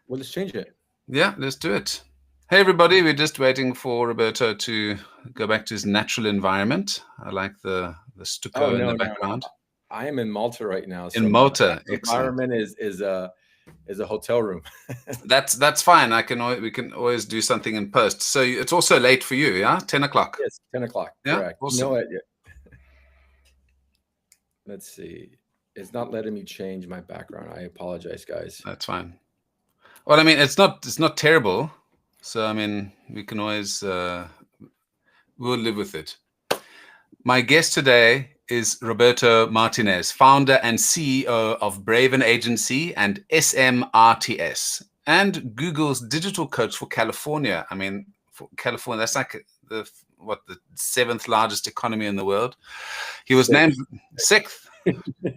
Well, let's change it. Yeah, let's do it. Hey, everybody, we're just waiting for Roberto to go back to his natural environment. I like the Oh stucco in the no, no, no. background. I am in Malta right now, In so my Malta, natural excellent. environment is a hotel room. That's fine. We can always do something in post. So it's also late for you, yeah? 10 o'clock. Yes, 10 o'clock, Yeah, correct. You know awesome. what? Let's see. It's not letting me change my background. I apologize, guys. That's fine. Well, I mean, it's not terrible. So I mean, we can always we'll live with it. My guest today is Roberto Martinez, founder and CEO of Braven Agency and SMRTS, and Google's digital coach for California. I mean, for California, that's like the seventh largest economy in the world. He was named Six. sixth.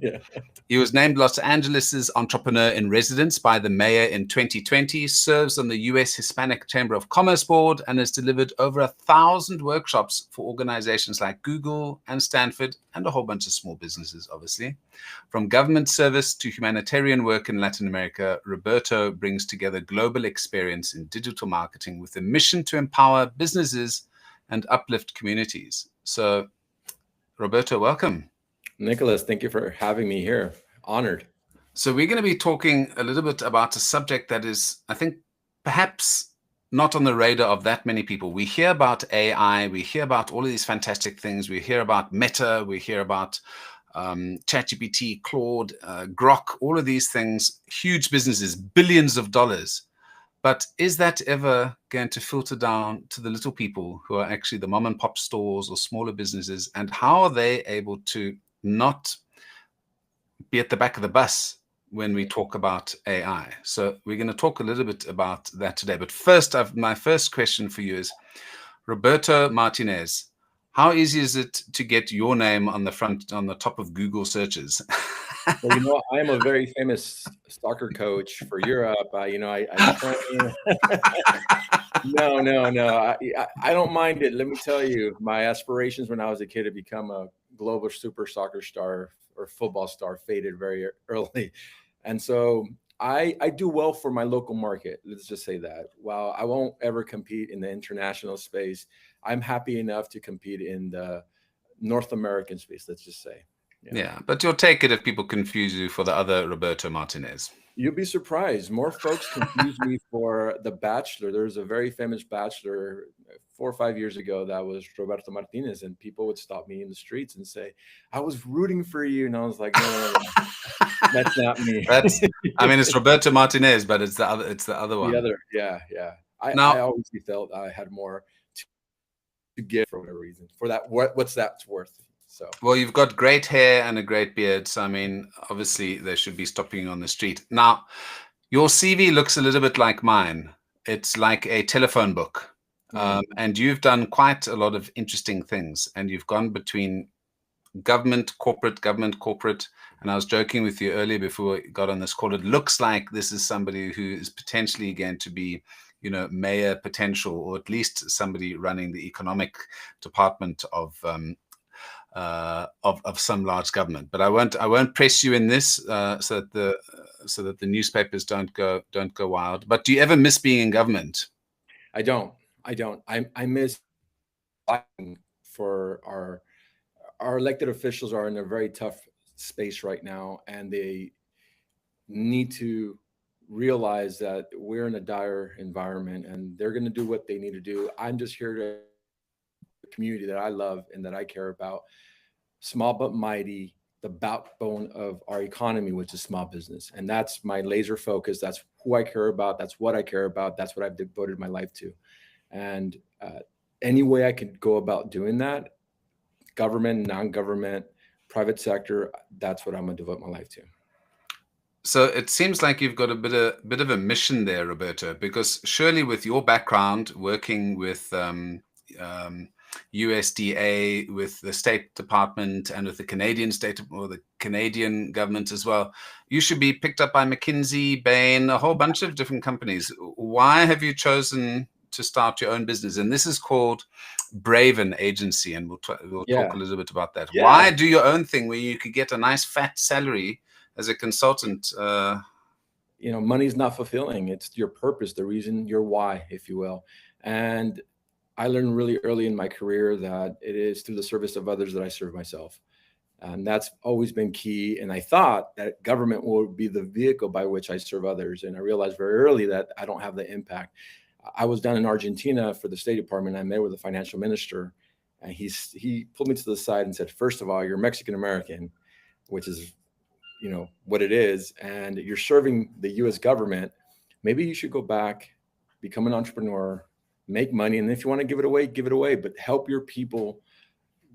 Yeah. He was named Los Angeles' Entrepreneur in Residence by the mayor in 2020, serves on the U.S. Hispanic Chamber of Commerce Board, and has delivered over 1,000 workshops for organizations like Google and Stanford, and a whole bunch of small businesses, obviously. From government service to humanitarian work in Latin America, Roberto brings together global experience in digital marketing with a mission to empower businesses and uplift communities. So, Roberto, welcome. Nicholas, thank you for having me here. Honored. So we're going to be talking a little bit about a subject that is, I think, perhaps not on the radar of that many people. We hear about AI, we hear about all of these fantastic things. We hear about Meta, we hear about ChatGPT, Claude, Grok, all of these things, huge businesses, billions of dollars. But is that ever going to filter down to the little people who are actually the mom and pop stores or smaller businesses? And how are they able to not be at the back of the bus when we talk about AI? So we're going to talk a little bit about that today. But first, my first question for you is, Roberto Martinez, how easy is it to get your name on the top of Google searches? Well, I am a very famous soccer coach for Europe. I train. No, no, no. I don't mind it. Let me tell you, my aspirations when I was a kid to become a global super soccer star or football star faded very early, and so I do well for my local market. Let's just say that. While I won't ever compete in the international space, I'm happy enough to compete in the North American space. Let's just say. Yeah. Yeah, but you'll take it if people confuse you for the other Roberto Martinez. You'll be surprised. More folks confuse me for The Bachelor. There's a very famous Bachelor 4 or 5 years ago that was Roberto Martinez, and people would stop me in the streets and say, "I was rooting for you," and I was like, "No, no, no, no. That's not me." I mean, it's Roberto Martinez, but it's the other The one. other, yeah, yeah. I Now, always felt I had more to give for whatever reason. For that, what's that's worth? So well, you've got great hair and a great beard. So, I mean, obviously, they should be stopping you on the street. Now, your CV looks a little bit like mine. It's like a telephone book. mm, And you've done quite a lot of interesting things. And you've gone between government, corporate. And I was joking with you earlier before we got on this call. It looks like this is somebody who is potentially going to be, mayor potential, or at least somebody running the economic department of some large government. But I won't press you in this so that the newspapers don't go wild. But do you ever miss being in government? I don't. I miss fighting for our elected officials are in a very tough space right now, and they need to realize that we're in a dire environment, and they're going to do what they need to do. I'm just here to the community that I love and that I care about, small but mighty, the backbone of our economy, which is small business, and that's my laser focus. That's who I care about. That's what I care about. That's what I've devoted my life to, and any way I could go about doing that, government, non-government, private sector, that's what I'm going to devote my life to. So it seems like you've got a bit of a mission there, Roberto, because surely with your background working with USDA, with the State Department, and with the Canadian state or the Canadian government as well, you should be picked up by McKinsey, Bain, a whole bunch of different companies. Why have you chosen to start your own business? And this is called Braven Agency, and we'll talk Yeah. a little bit about that. Yeah. Why do your own thing where you could get a nice fat salary as a consultant? money's not fulfilling. It's your purpose, the reason, your why, if you will. And I learned really early in my career that it is through the service of others that I serve myself. And that's always been key. And I thought that government would be the vehicle by which I serve others. And I realized very early that I don't have the impact. I was down in Argentina for the State Department. I met with the financial minister, and he pulled me to the side and said, first of all, you're Mexican American, which is, what it is, and you're serving the U.S. government. Maybe you should go back, become an entrepreneur, make money, and if you want to give it away, but help your people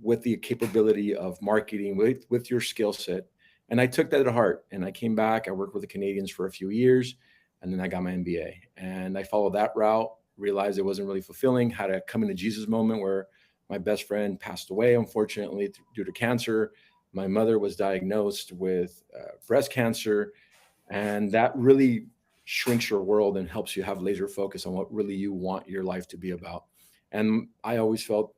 with the capability of marketing with your skill set. And I took that to heart, and I came back. I worked with the Canadians for a few years, and then I got my MBA, and I followed that route, realized it wasn't really fulfilling, had a come into Jesus moment where my best friend passed away, unfortunately, due to cancer. My mother was diagnosed with breast cancer, and that really shrinks your world and helps you have laser focus on what really you want your life to be about. And I always felt,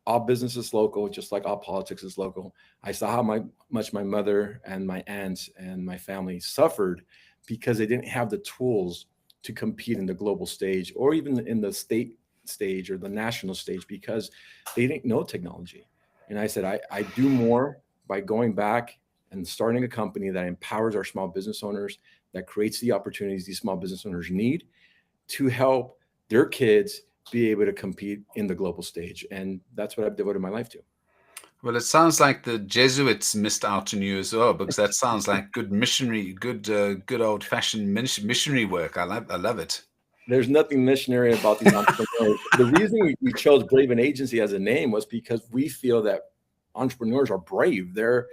all business is local, just like all politics is local. I saw how much my mother and my aunts and my family suffered because they didn't have the tools to compete in the global stage or even in the state stage or the national stage because they didn't know technology. And I said, I do more by going back and starting a company that empowers our small business owners, that creates the opportunities these small business owners need to help their kids be able to compete in the global stage. And that's what I've devoted my life to. Well, it sounds like the Jesuits missed out on you as well, because that sounds like good missionary, good old-fashioned missionary work. I love it. There's nothing missionary about these entrepreneurs. The reason we chose Brave and Agency as a name was because we feel that entrepreneurs are brave. They're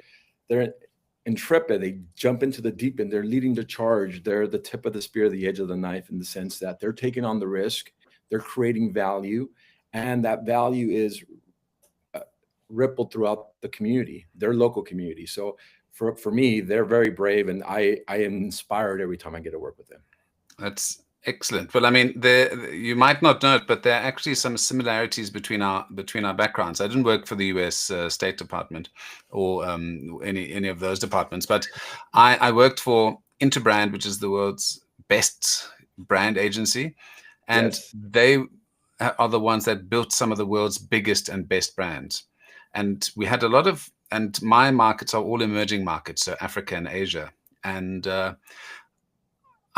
intrepid. They jump into the deep end. They're leading the charge. They're the tip of the spear, the edge of the knife, in the sense that they're taking on the risk. They're creating value, and that value is rippled throughout the community, their local community. So for me, they're very brave, and I am inspired every time I get to work with them. That's excellent. Well, I mean, you might not know it, but there are actually some similarities between our backgrounds. I didn't work for the U.S. State Department or any of those departments, but I worked for Interbrand, which is the world's best brand agency, and Yes. they are the ones that built some of the world's biggest and best brands. And we had a lot of, and my markets are all emerging markets, so Africa and Asia, and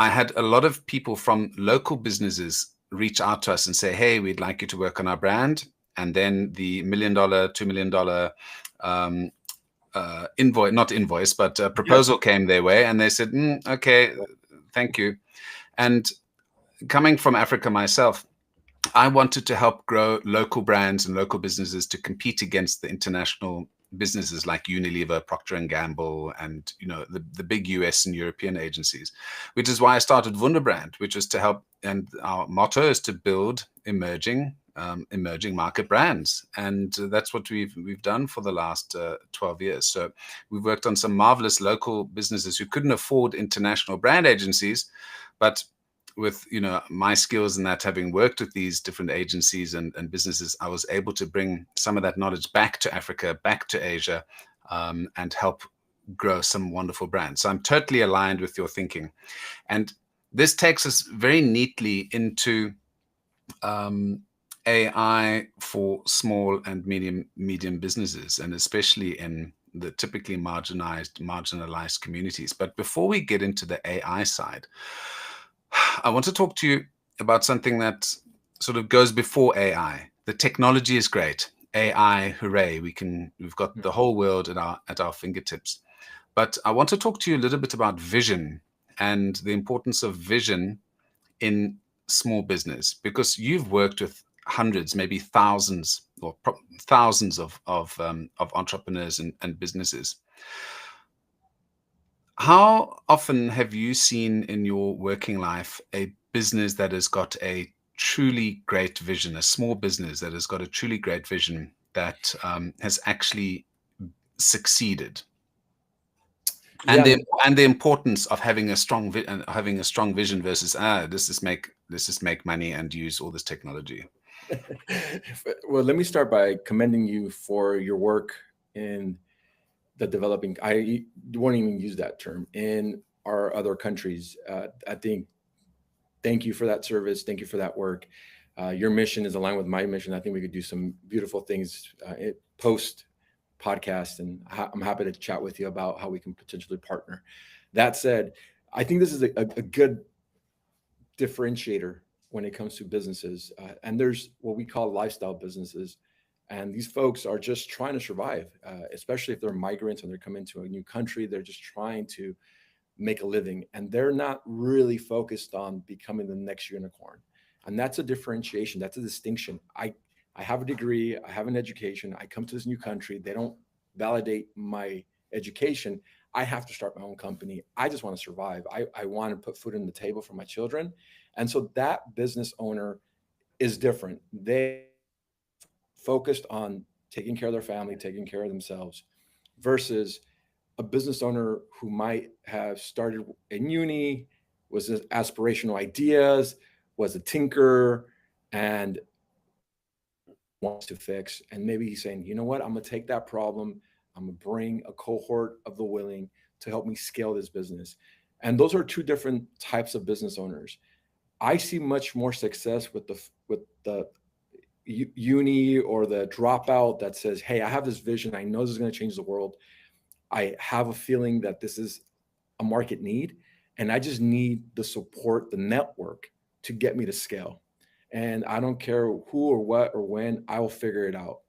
I had a lot of people from local businesses reach out to us and say, hey, we'd like you to work on our brand. And then the $1 million, $2 million proposal came their way, and they said, okay, thank you. And coming from Africa myself, I wanted to help grow local brands and local businesses to compete against the international businesses like Unilever, Procter & Gamble, and the big US and European agencies, which is why I started Wunderbrand, which was to help. And our motto is to build emerging market brands, and that's what we've done for the last 12 years. So we've worked on some marvelous local businesses who couldn't afford international brand agencies, but with my skills in that, having worked with these different agencies and businesses, I was able to bring some of that knowledge back to Africa, back to Asia, and help grow some wonderful brands. So I'm totally aligned with your thinking. And this takes us very neatly into AI for small and medium businesses, and especially in the typically marginalized communities. But before we get into the AI side, I want to talk to you about something that sort of goes before AI. The technology is great. AI, hooray! We've got the whole world at our fingertips. But I want to talk to you a little bit about vision and the importance of vision in small business, because you've worked with hundreds, maybe thousands, or thousands of entrepreneurs and businesses. How often have you seen in your working life a business that has got a truly great vision, a small business that has got a truly great vision that has actually succeeded? And the importance of having a strong vision versus let's just make money and use all this technology. Well, let me start by commending you for your work in the developing. I won't even use that term, in our other countries. I think, thank you for that service. Thank you for that work. Your mission is aligned with my mission. I think we could do some beautiful things post podcast, and I'm happy to chat with you about how we can potentially partner. That said, I think this is a good differentiator when it comes to businesses. And there's what we call lifestyle businesses. And these folks are just trying to survive, especially if they're migrants and they're coming to a new country. They're just trying to make a living, and they're not really focused on becoming the next unicorn. And that's a differentiation. That's a distinction. I have a degree. I have an education. I come to this new country. They don't validate my education. I have to start my own company. I just want to survive. I want to put food on the table for my children. And so that business owner is different. They focused on taking care of their family, taking care of themselves, versus a business owner who might have started in uni, was aspirational ideas, was a tinker, and wants to fix. And maybe he's saying, you know what, I'm going to take that problem. I'm going to bring a cohort of the willing to help me scale this business. And those are two different types of business owners. I see much more success with the uni or the dropout that says, hey, I have this vision. I know this is going to change the world. I have a feeling that this is a market need, and I just need the support, the network to get me to scale. And I don't care who or what or when, I will figure it out.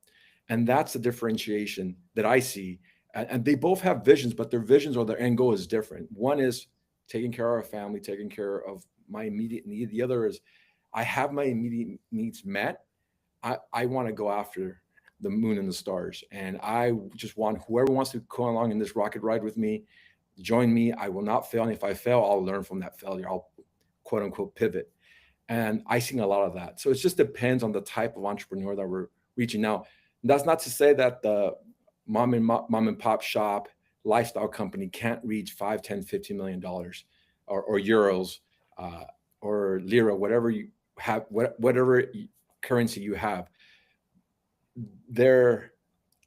And that's the differentiation that I see. And they both have visions, but their visions or their end goal is different. One is taking care of our family, taking care of my immediate need. The other is I have my immediate needs met. I want to go after the moon and the stars. And I just want whoever wants to come along in this rocket ride with me, join me. I will not fail. And if I fail, I'll learn from that failure. I'll quote unquote pivot. And I see a lot of that. So it just depends on the type of entrepreneur that we're reaching out. And that's not to say that the mom and pop shop lifestyle company can't reach 5, 10, $15 million or euros or lira, whatever you have, whatever currency you have. Their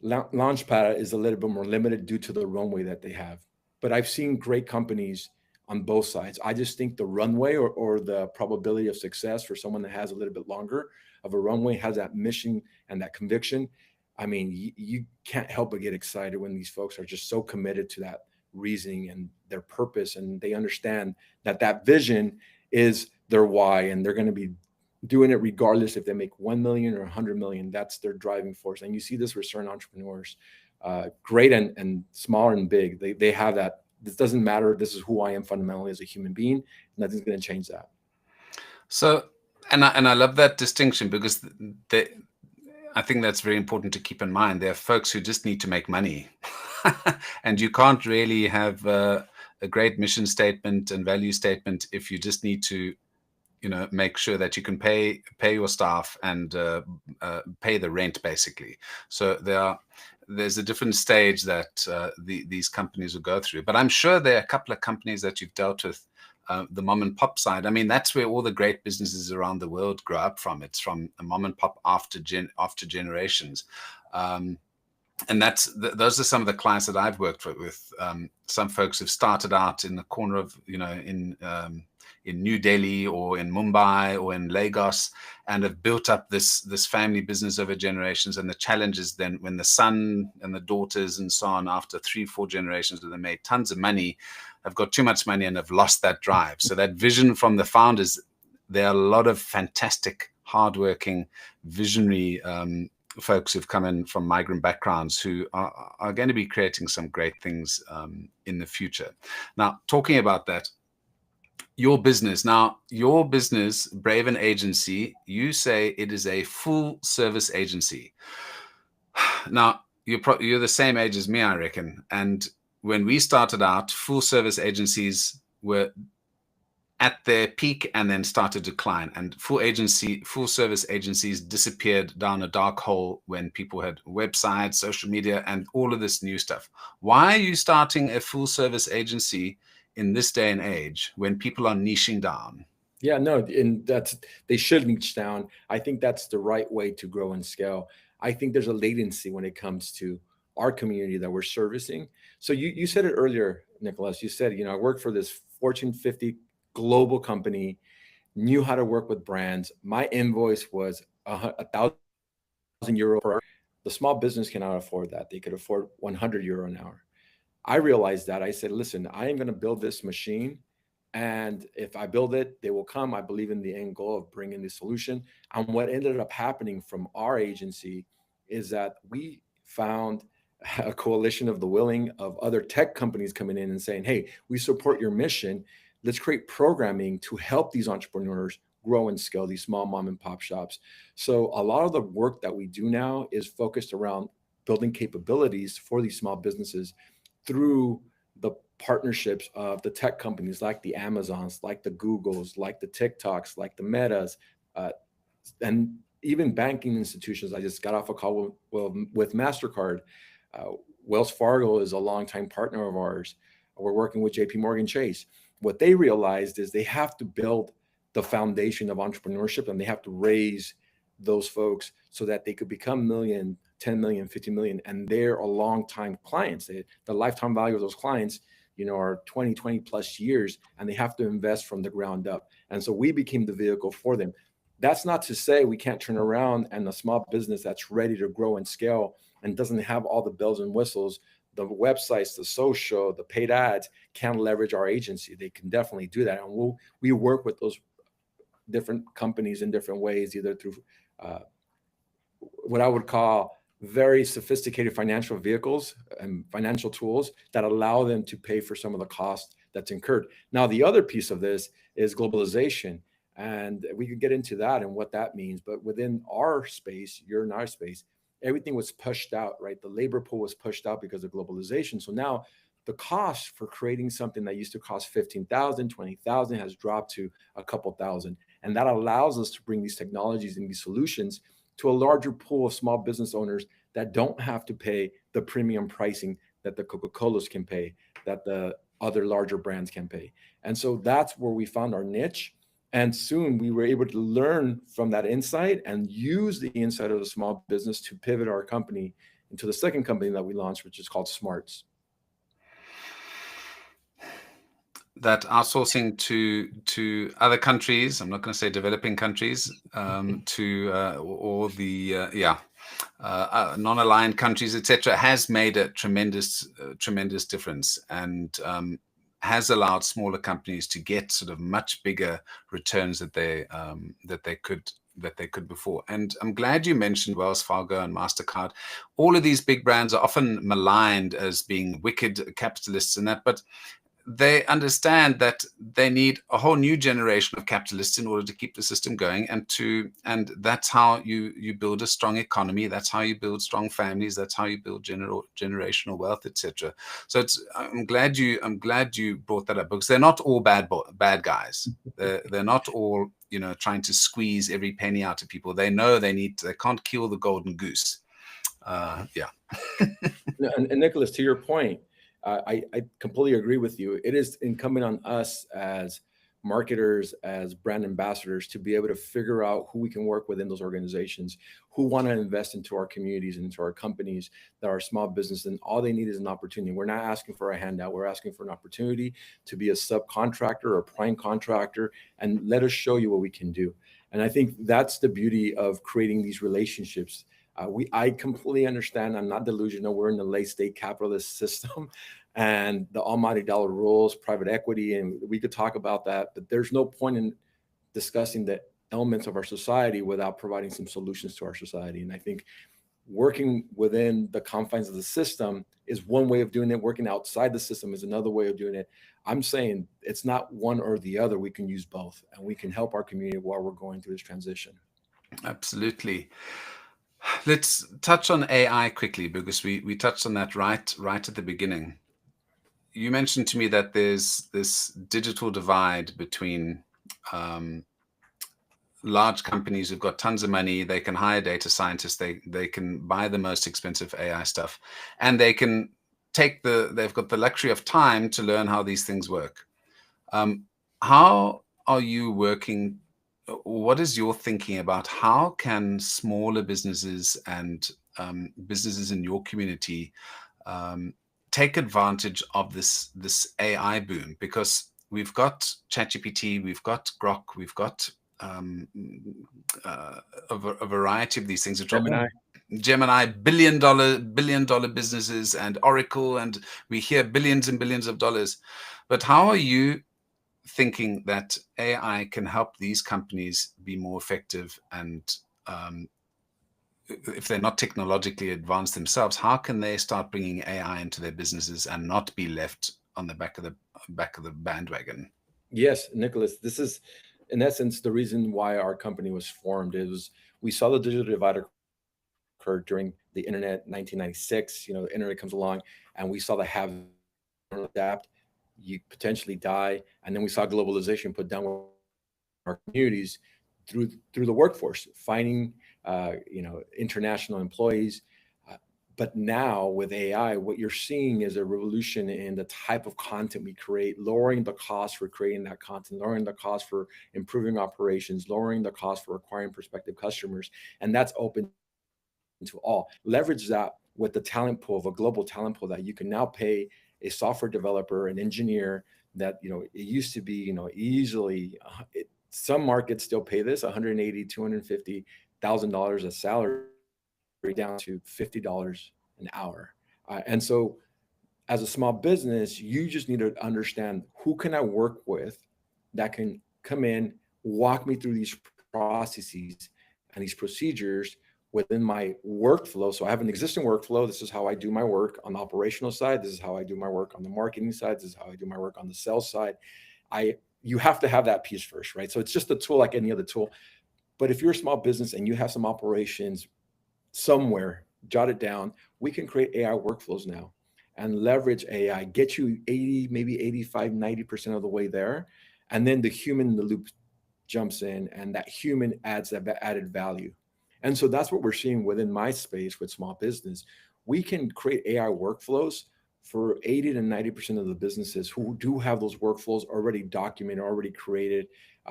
launch pad is a little bit more limited due to the runway that they have. But I've seen great companies on both sides. I just think the runway or the probability of success for someone that has a little bit longer of a runway, has that mission and that conviction. I mean, you can't help but get excited when these folks are just so committed to that reasoning and their purpose, and they understand that that vision is their why, and they're going to be doing it regardless if they make 1 million or 100 million. That's their driving force. And you see this with certain entrepreneurs, great and small and big. They have that. This doesn't matter. This is who I am fundamentally as a human being. Nothing's going to change that. So, and I love that distinction, because I think that's very important to keep in mind. There are folks who just need to make money, and you can't really have a great mission statement and value statement if you just need to, make sure that you can pay your staff and pay the rent, basically. So there's a different stage that these companies will go through. But I'm sure there are a couple of companies that you've dealt with, the mom and pop side. I mean, that's where all the great businesses around the world grow up from. It's from a mom and pop after generations. And those are some of the clients that I've worked with. Some folks have started out in the corner of, in New Delhi or in Mumbai or in Lagos, and have built up this family business over generations. And the challenge is then when the son and the daughters and so on, after 3-4 generations, that they made tons of money, have got too much money and have lost that drive. So that vision from the founders, there are a lot of fantastic, hardworking, visionary folks who've come in from migrant backgrounds who are going to be creating some great things in the future. Now, talking about that, your business, Braven Agency, you say it is a full service agency. Now, you're the same age as me, I reckon. And when we started out, full service agencies were at their peak and then started to decline. And full service agencies disappeared down a dark hole when people had websites, social media, and all of this new stuff. Why are you starting a full service agency in this day and age when people are niching down? Yeah, no, and they should niche down. I think that's the right way to grow and scale. I think there's a latency when it comes to our community that we're servicing. So you said it earlier, Nicholas. You said, I worked for this Fortune 50 global company, knew how to work with brands. My invoice was €1,000 per hour. The small business cannot afford that. They could afford €100 an hour. I realized that. I said, listen, I am going to build this machine. And if I build it, they will come. I believe in the end goal of bringing the solution. And what ended up happening from our agency is that we found a coalition of the willing of other tech companies coming in and saying, hey, we support your mission. Let's create programming to help these entrepreneurs grow and scale, these small mom and pop shops. So a lot of the work that we do now is focused around building capabilities for these small businesses through the partnerships of the tech companies like the Amazons, like the Googles, like the TikToks, like the Metas, and even banking institutions. I just got off a call with MasterCard. Wells Fargo is a longtime partner of ours. We're working with JP Morgan Chase. What they realized is they have to build the foundation of entrepreneurship, and they have to raise those folks so that they could become million, 10 million, 50 million, and they're a long time clients. The lifetime value of those clients, are 20 plus years, and they have to invest from the ground up. And so we became the vehicle for them. That's not to say we can't turn around and a small business that's ready to grow and scale and doesn't have all the bells and whistles, the websites, the social, the paid ads, can leverage our agency. They can definitely do that. And we work with those different companies in different ways, either through what I would call very sophisticated financial vehicles and financial tools that allow them to pay for some of the cost that's incurred. Now, the other piece of this is globalization. And we could get into that and what that means. But within our space, you're in our space, everything was pushed out, right? The labor pool was pushed out because of globalization. So now the cost for creating something that used to cost 15,000, 20,000 has dropped to a couple thousand. And that allows us to bring these technologies and these solutions to a larger pool of small business owners that don't have to pay the premium pricing that the Coca-Colas can pay, that the other larger brands can pay. And so that's where we found our niche. And soon we were able to learn from that insight and use the insight of the small business to pivot our company into the second company that we launched, which is called Smarts. That outsourcing to other countries, I'm not going to say developing countries, or the non-aligned countries, etc., has made a tremendous difference, and has allowed smaller companies to get sort of much bigger returns that they could before. And I'm glad you mentioned Wells Fargo and MasterCard. All of these big brands are often maligned as being wicked capitalists and that, but they understand that they need a whole new generation of capitalists in order to keep the system going, and that's how you build a strong economy. That's how you build strong families. That's how you build generational wealth, etc. So I'm glad you brought that up, because they're not all bad guys. They're not all trying to squeeze every penny out of people. They know they can't kill the golden goose. Yeah. And Nicholas, to your point, I completely agree with you. It is incumbent on us as marketers, as brand ambassadors, to be able to figure out who we can work with in those organizations, who want to invest into our communities and into our companies that are small business. And all they need is an opportunity. We're not asking for a handout. We're asking for an opportunity to be a subcontractor or a prime contractor, and let us show you what we can do. And I think that's the beauty of creating these relationships. I completely understand. I'm not delusional. We're in the late state capitalist system, and the almighty dollar rules, private equity, and we could talk about that. But there's no point in discussing the elements of our society without providing some solutions to our society. And I think working within the confines of the system is one way of doing it. Working outside the system is another way of doing it. I'm saying it's not one or the other. We can use both, and we can help our community while we're going through this transition. Absolutely. Let's touch on AI quickly, because we touched on that right at the beginning. You mentioned to me that there's this digital divide between large companies who've got tons of money. They can hire data scientists. They can buy the most expensive AI stuff, and they can they've got the luxury of time to learn how these things work. How are you working? What is your thinking about how can smaller businesses and businesses in your community take advantage of this AI boom? Because we've got ChatGPT, we've got Grok, we've got a variety of these things, which are all Gemini, billion dollar businesses, and Oracle, and we hear billions and billions of dollars. But how are you thinking that AI can help these companies be more effective? And if they're not technologically advanced themselves, how can they start bringing AI into their businesses and not be left on the back of the bandwagon? Yes, Nicholas, this is in essence the reason why our company was formed. It was, we saw the digital divide occurred during the internet, 1996. The internet comes along, and we saw the have adapt, you potentially die, and then we saw globalization put down our communities through the workforce, finding international employees. But now with AI, what you're seeing is a revolution in the type of content we create, lowering the cost for creating that content, lowering the cost for improving operations, lowering the cost for acquiring prospective customers. And that's open to all. Leverage that with the talent pool of a global talent pool that you can now pay a software developer, an engineer that, it used to be, easily, some markets still pay this $180,000, $250,000 a salary, down to $50 an hour. And so as a small business, you just need to understand, who can I work with that can come in, walk me through these processes and these procedures within my workflow. So I have an existing workflow. This is how I do my work on the operational side. This is how I do my work on the marketing side. This is how I do my work on the sales side. You have to have that piece first, right? So it's just a tool like any other tool. But if you're a small business and you have some operations somewhere, jot it down. We can create AI workflows now and leverage AI, get you 80, maybe 85, 90% of the way there. And then the human in the loop jumps in, and that human adds that added value. And so that's what we're seeing within my space with small business. We can create AI workflows for 80 to 90% of the businesses who do have those workflows already documented, already created.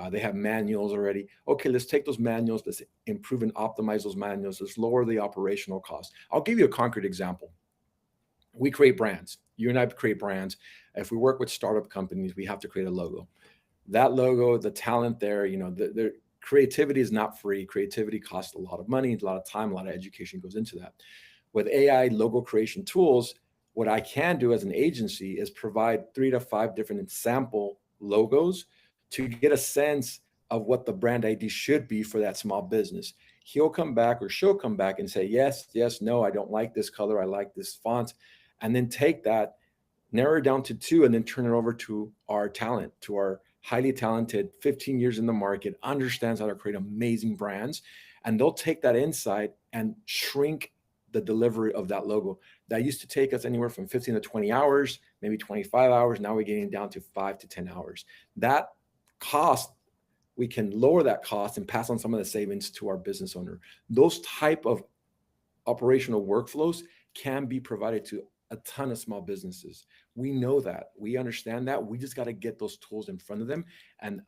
They have manuals already. Okay, let's take those manuals, let's improve and optimize those manuals, let's lower the operational costs. I'll give you a concrete example. We create brands. You and I create brands. If we work with startup companies, we have to create a logo. That logo, the talent there, the creativity is not free. Creativity costs a lot of money, a lot of time, a lot of education goes into that. With AI logo creation tools, what I can do as an agency is provide 3 to 5 different sample logos to get a sense of what the brand ID should be for that small business. He'll come back or she'll come back and say, yes, yes, no, I don't like this color. I like this font. And then take that, narrow it down to 2, and then turn it over to our talent, to our highly talented, 15 years in the market, understands how to create amazing brands. And they'll take that insight and shrink the delivery of that logo. That used to take us anywhere from 15 to 20 hours, maybe 25 hours. Now we're getting down to 5 to 10 hours. That cost, we can lower that cost and pass on some of the savings to our business owner. Those type of operational workflows can be provided to a ton of small businesses. We know that. We understand that. We just got to get those tools in front of them and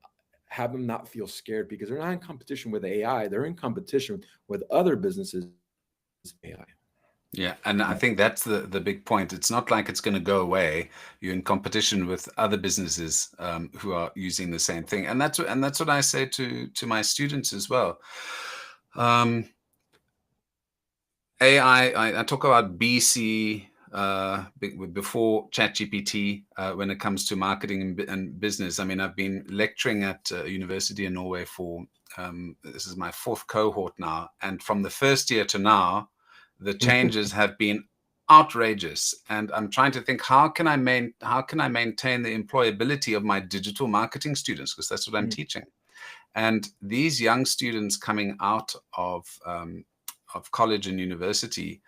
have them not feel scared, because they're not in competition with AI. They're in competition with other businesses. AI. Yeah, and I think that's the big point. It's not like it's going to go away. You're in competition with other businesses who are using the same thing, and that's what I say to my students as well. AI, I talk about BC before ChatGPT when it comes to marketing and business. I mean, I've been lecturing at a university in Norway for this is my 4th cohort now, and from the first year to now, the changes have been outrageous. And I'm trying to think, how can I maintain the employability of my digital marketing students, because that's what I'm teaching. And these young students coming out of college and university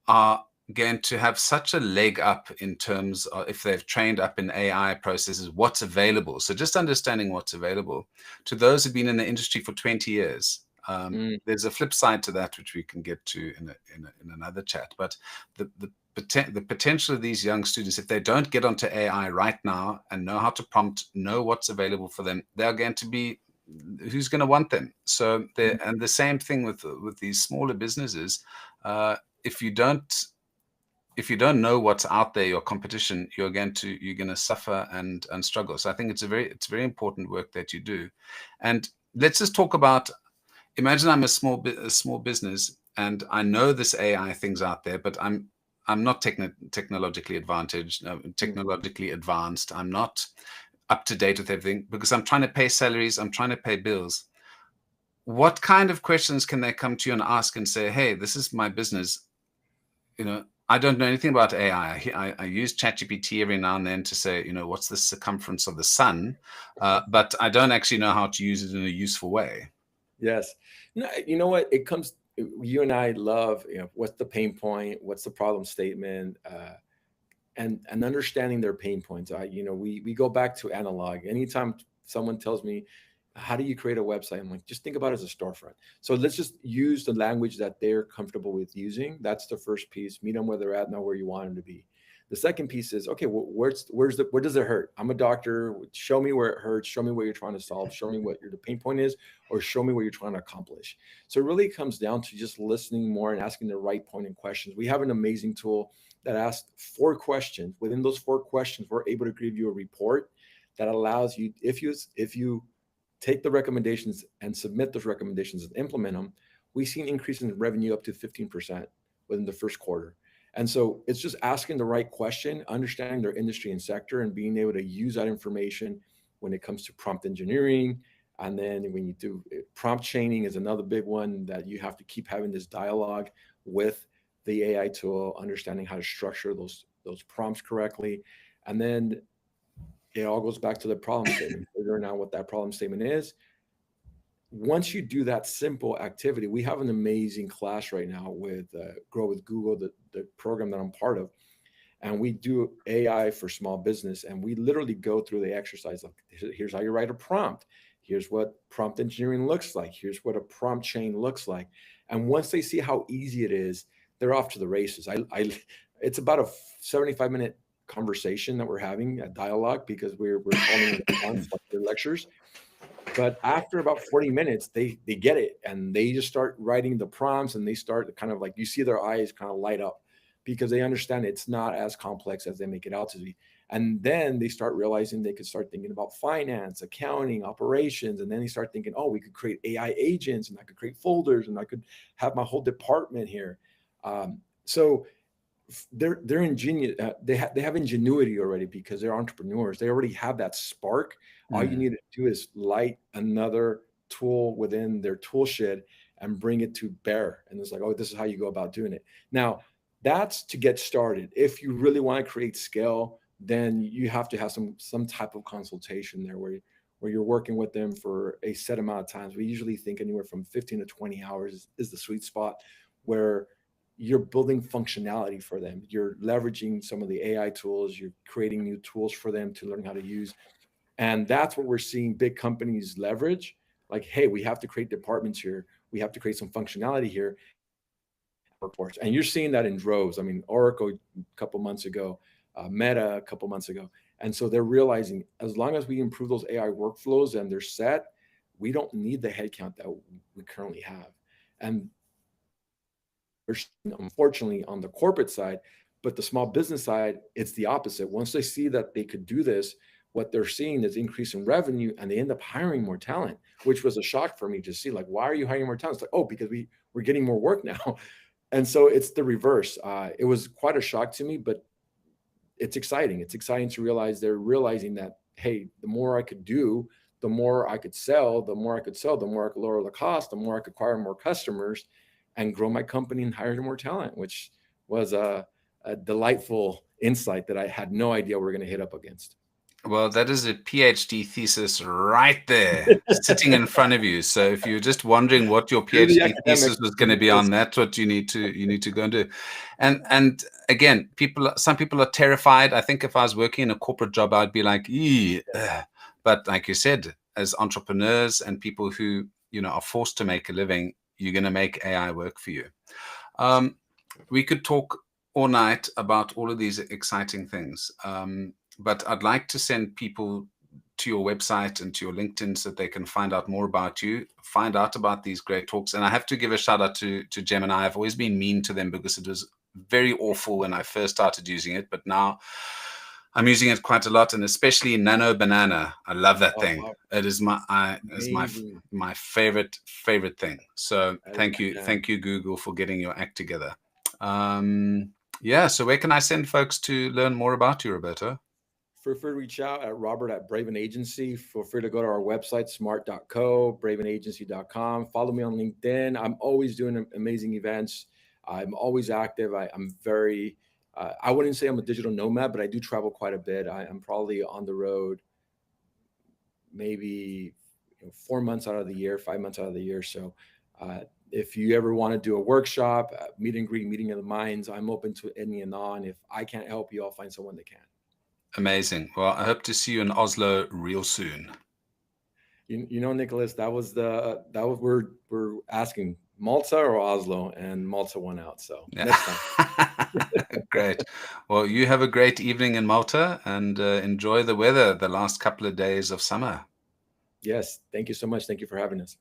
are going to have such a leg up in terms of, if they've trained up in AI processes, what's available. So just understanding what's available to those who've been in the industry for 20 years. There's a flip side to that, which we can get to in another chat. But the potential of these young students, if they don't get onto AI right now and know how to prompt, know what's available for them, they're going to be, who's going to want them? So and the same thing with these smaller businesses. If you don't if you don't know what's out there, your competition, you're going to suffer and struggle. So I think it's very important work that you do. And let's just talk about, imagine I'm a small business, and I know this AI thing's out there, but I'm not technologically advanced. I'm not up to date with everything because I'm trying to pay salaries, I'm trying to pay bills. What kind of questions can they come to you and ask and say, hey, this is my business, I don't know anything about AI. I use ChatGPT every now and then to say, what's the circumference of the sun? But I don't actually know how to use it in a useful way. Yes. No, you know what? You and I love, what's the pain point? What's the problem statement? And understanding their pain points. We go back to analog. Anytime someone tells me, how do you create a website? I'm like, just think about it as a storefront. So let's just use the language that they're comfortable with using. That's the first piece. Meet them where they're at, not where you want them to be. The second piece is, okay, where does it hurt? I'm a doctor. Show me where it hurts. Show me what you're trying to solve. Show me what the pain point is, or show me what you're trying to accomplish. So it really comes down to just listening more and asking the right pointing questions. We have an amazing tool that asks 4 questions. Within those 4 questions, we're able to give you a report that allows you, if you take the recommendations and submit those recommendations and implement them, we've seen increases in revenue up to 15% within the first quarter. And so it's just asking the right question, understanding their industry and sector, and being able to use that information when it comes to prompt engineering. And then when you do prompt chaining is another big one, that you have to keep having this dialogue with the AI tool, understanding how to structure those prompts correctly. And then it all goes back to the problem statement, figuring out what that problem statement is. Once you do that simple activity, we have an amazing class right now with Grow with Google, the program that I'm part of. And we do AI for small business. And we literally go through the exercise of, here's how you write a prompt. Here's what prompt engineering looks like. Here's what a prompt chain looks like. And once they see how easy it is, they're off to the races. It's about a 75-minute conversation that we're having, a dialogue, because we're calling it like their lectures. But after about 40 minutes, they get it, and they just start writing the prompts, and they start kind of like, you see their eyes kind of light up because they understand it's not as complex as they make it out to be. And then they start realizing they could start thinking about finance, accounting, operations. And then they start thinking, oh, we could create AI agents, and I could create folders, and I could have my whole department here. So they're ingenious. They have ingenuity already because they're entrepreneurs. They already have that spark. All you need to do is light another tool within their tool shed and bring it to bear. And it's like, oh, this is how you go about doing it. Now, that's to get started. If you really want to create scale, then you have to have some type of consultation there where you're working with them for a set amount of times. We usually think anywhere from 15 to 20 hours is the sweet spot, where you're building functionality for them. You're leveraging some of the AI tools. You're creating new tools for them to learn how to use. And that's what we're seeing big companies leverage. Like, hey, we have to create departments here. We have to create some functionality here. Reports. And you're seeing that in droves. I mean, Oracle a couple months ago, Meta a couple months ago. And so they're realizing, as long as we improve those AI workflows and they're set, we don't need the headcount that we currently have. And unfortunately on the corporate side, but the small business side, it's the opposite. Once they see that they could do this, what they're seeing is increase in revenue, and they end up hiring more talent, which was a shock for me to see. Like, why are you hiring more talent? It's like, oh, because we're getting more work now. And so it's the reverse. It was quite a shock to me, but it's exciting. It's exciting to realize they're realizing that, hey, the more I could do, the more I could sell, the more I could lower the cost, the more I could acquire more customers and grow my company and hire more talent, which was a delightful insight that I had no idea we were going to hit up against. Well, that is a PhD thesis right there, sitting in front of you. So if you're just wondering what your PhD thesis was going to be on, that's what you need to go and do. And again, some people are terrified. I think if I was working in a corporate job, I'd be like, but like you said, as entrepreneurs and people who are forced to make a living, you're going to make AI work for you. We could talk all night about all of these exciting things. But I'd like to send people to your website and to your LinkedIn so that they can find out more about you, find out about these great talks. And I have to give a shout out to Gemini. I've always been mean to them because it was very awful when I first started using it, but now I'm using it quite a lot, and especially Nano Banana. I love that Oh, thing. wow. It is Amazing. my favorite thing. So That is thank my jam. you Google for getting your act together. Yeah. So where can I send folks to learn more about you, Roberto? Feel free to reach out at Robert at Braven Agency. Feel free to go to our website, smart.co, bravenagency.com. Follow me on LinkedIn. I'm always doing amazing events. I'm always active. I'm very, I wouldn't say I'm a digital nomad, but I do travel quite a bit. I'm probably on the road maybe 4 months out of the year, 5 months out of the year. So if you ever want to do a workshop, meet and greet, meeting of the minds, I'm open to any and all. And if I can't help you, I'll find someone that can. Amazing. Well, I hope to see you in Oslo real soon. Nicholas, that was we're asking Malta or Oslo, and Malta won out. So next time. Great. Well, you have a great evening in Malta, and enjoy the weather the last couple of days of summer. Yes. Thank you so much. Thank you for having us.